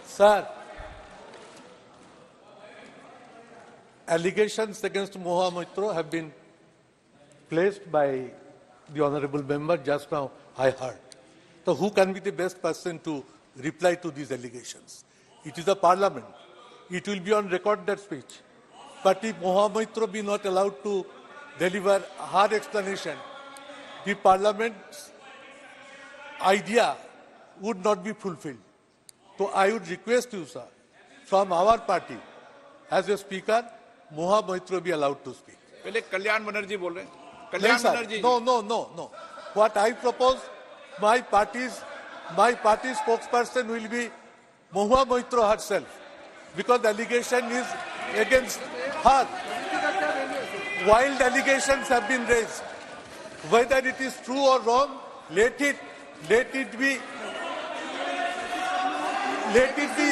Sir, allegations against Mohua Moitra have been placed by the honourable member just now, I heard. So who can be the best person to reply to these allegations? It is the parliament. It will be on record, that speech. But if Mohua Moitra be not allowed to deliver her explanation, the parliament's idea would not be fulfilled. So I would request you, sir, from our party, as a speaker, Mohua Moitra be allowed to speak. पहले कल्याण बनर्जी बोल रहे हैं. Kalyan Banerjee. No. What I propose, my party's spokesperson will be Mohua Moitra herself, because the allegation is against her. Wild allegations have been raised. Whether it is true or wrong, let it be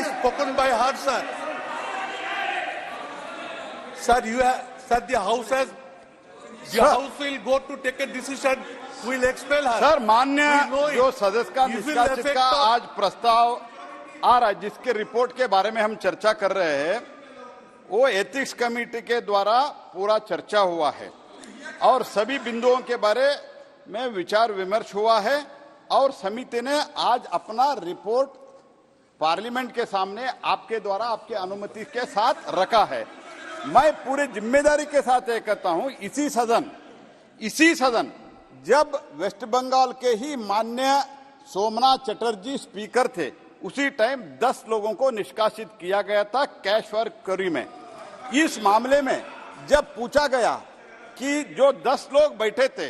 spoken by her, sir. Sir, the House will go to take a decision. Will expel her. Sir, मान्य जो सदस्य का निष्कासित का आज प्रस्ताव आ रहा है, जिसके रिपोर्ट के बारे में हम चर्चा कर रहे हैं, वो एथिक्स कमेटी के द्वारा पूरा चर्चा हुआ है और सभी बिंदुओं के बारे में विचार विमर्श हुआ है और समिति ने आज अपना रिपोर्ट पार्लियामेंट के सामने आपके द्वारा आपके अनुमति के साथ रखा है. मैं पूरी जिम्मेदारी के साथ ये कहता हूं, इसी सदन जब वेस्ट बंगाल के ही माननीय सोमनाथ चटर्जी स्पीकर थे, उसी टाइम 10 लोगों को निष्कासित किया गया था कैश फॉर क्वेरी में. इस मामले में जब पूछा गया कि जो 10 लोग बैठे थे,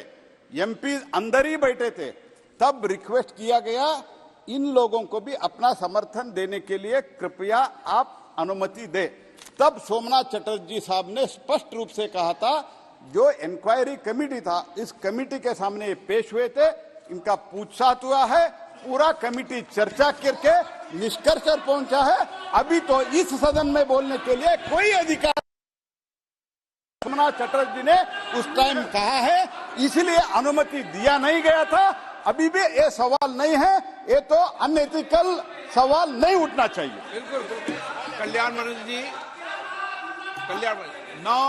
एमपी अंदर ही बैठे थे, तब रिक्वेस्ट किया गया इन लोगों को भी अपना समर्थन देने के लिए कृपया आप अनुमति दे. तब सोमनाथ चटर्जी साहब ने स्पष्ट रूप से कहा था, जो इंक्वायरी कमेटी था, इस कमेटी के सामने पेश हुए थे, इनका पूछताछ हुआ है, पूरा कमेटी चर्चा करके निष्कर्ष पर पहुंचा है. अभी तो इस सदन में बोलने के लिए कोई अधिकार सोमनाथ चटर्जी ने उस टाइम कहा है, इसलिए अनुमति दिया नहीं गया था. अभी भी ये सवाल नहीं है, ये तो अनएथिकल सवाल नहीं उठना चाहिए. बिल्कुल. कल्याण बनर्जी जी, नौ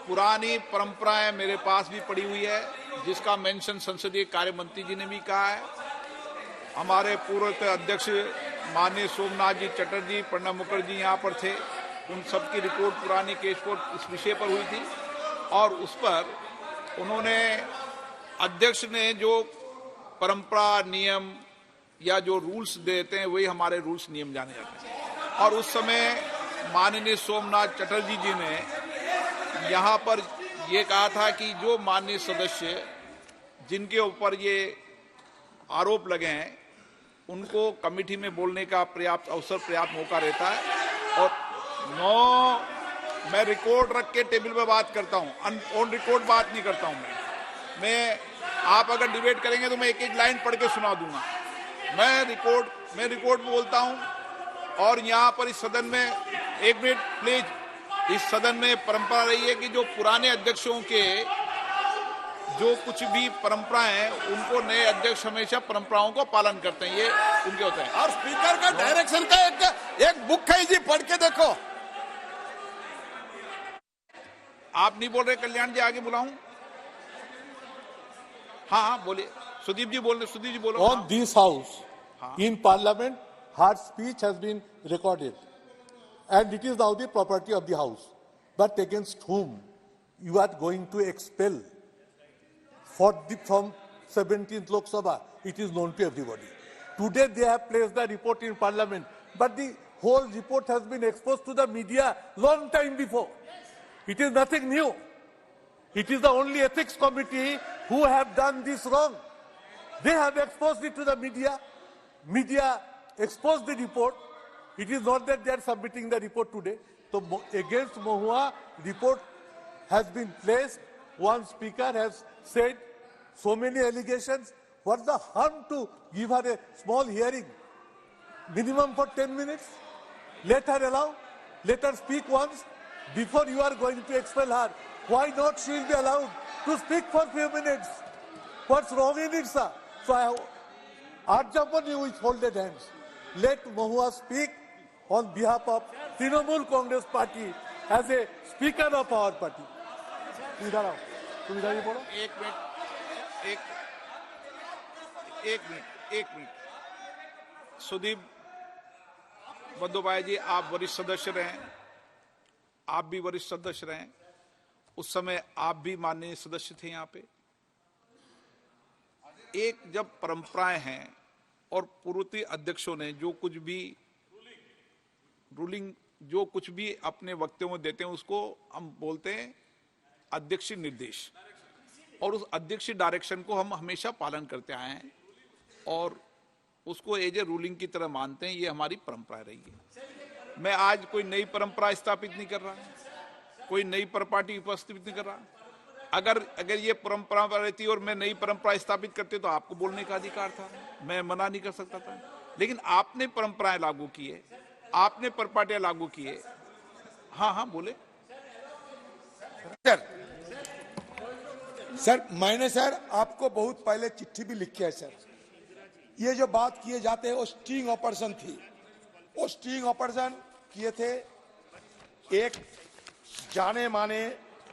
पुरानी परंपराएं मेरे पास भी पड़ी हुई है, जिसका मेंशन संसदीय कार्य मंत्री जी ने भी कहा है. हमारे पूर्व अध्यक्ष माननीय सोमनाथ जी चटर्जी, प्रणब मुखर्जी यहाँ पर थे, उन सबकी रिपोर्ट पुरानी केस कोर्ट इस विषय पर हुई थी और उस पर उन्होंने अध्यक्ष ने जो परंपरा नियम या जो रूल्स देते हैं, वही हमारे रूल्स नियम जाने जाते हैं. और उस समय माननीय सोमनाथ चटर्जी जी ने यहाँ पर ये कहा था कि जो माननीय सदस्य जिनके ऊपर ये आरोप लगे हैं, उनको कमेटी में बोलने का पर्याप्त अवसर, पर्याप्त मौका रहता है. और मैं रिकॉर्ड रख के टेबल पे बात करता हूँ, ऑन रिकॉर्ड बात नहीं करता हूँ. मैं आप अगर डिबेट करेंगे तो मैं एक एक लाइन पढ़ के सुना दूंगा. मैं रिकॉर्ड बोलता हूँ. और यहाँ पर इस सदन में, एक मिनट प्लीज, इस सदन में परंपरा रही है कि जो पुराने अध्यक्षों के जो कुछ भी परंपराएं हैं, उनको नए अध्यक्ष हमेशा परंपराओं को पालन करते हैं, ये उनके होते हैं. और स्पीकर का डायरेक्शन का एक बुक है जी, पढ़ के देखो. आप नहीं बोल रहे कल्याण जी, आगे बुलाऊं? हाँ, बोलिए. सुदीप जी बोलो. On this house, in parliament, her speech has been recorded, and it is now the property of the house. But against whom you are going to expel from 17th Lok Sabha, it is known to everybody. Today they have placed the report in parliament, but the whole report has been exposed to the media long time before. It is nothing new. It is the only ethics committee who have done this wrong. They have exposed it to the media. Media exposed the report. It is not that they are submitting the report today. So against Mohua, report has been placed. One speaker has said so many allegations. What's the harm to give her a small hearing? Minimum for 10 minutes. Let her speak once before you are going to expel her. Why not she will be allowed to speak for few minutes? What's wrong in it, sir? So Arjapan is folded hands. Let Mahua speak on behalf of Trinamool Congress Party as a speaker of our party. इधर आओ, तुम इधर ही बोलो। एक minute Sudeep Bandyopadhyay जी, आप वरिष्ठ सदस्य रहे, आप भी वरिष्ठ सदस्य रहे, उस समय आप भी माननीय सदस्य थे यहाँ पे। एक जब परंपराएं हैं और पूर्ववर्ती अध्यक्षों ने जो कुछ भी रूलिंग जो कुछ भी अपने वक्तव्यों में देते हैं उसको हम बोलते हैं अध्यक्षीय निर्देश, और उस अध्यक्षीय डायरेक्शन को हम हमेशा पालन करते आए हैं और उसको एज ए रूलिंग की तरह मानते हैं। ये हमारी परंपरा रही है। मैं आज कोई नई परंपरा स्थापित नहीं कर रहा, कोई नई परपाटी उपस्थित नहीं कर रहा। अगर ये परंपरा रहती और मैं नई परंपरा स्थापित करते तो आपको बोलने का अधिकार था, मैं मना नहीं कर सकता था। लेकिन आपने परंपराएं लागू की है, आपने परपाटियां लागू की है। हाँ बोले सर। मैंने सर आपको बहुत पहले चिट्ठी भी लिखी है सर। ये जो बात किए जाते हैं वो स्टिंग ऑपरेशन थी। वो स्टिंग ऑपरेशन किए थे एक जाने माने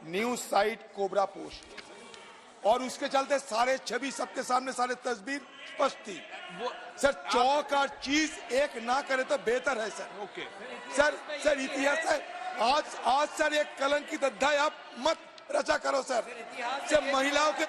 न्यूज साइट कोबरा पोस्ट, और उसके चलते सारे छवि सबके सामने सारे तस्वीर स्पष्ट थी। सर चौक और चीज एक ना करे तो बेहतर है सर। ओके सर इतिहास है। आज सर एक कलंकित अध्याय आप मत रचा करो सर। महिलाओं के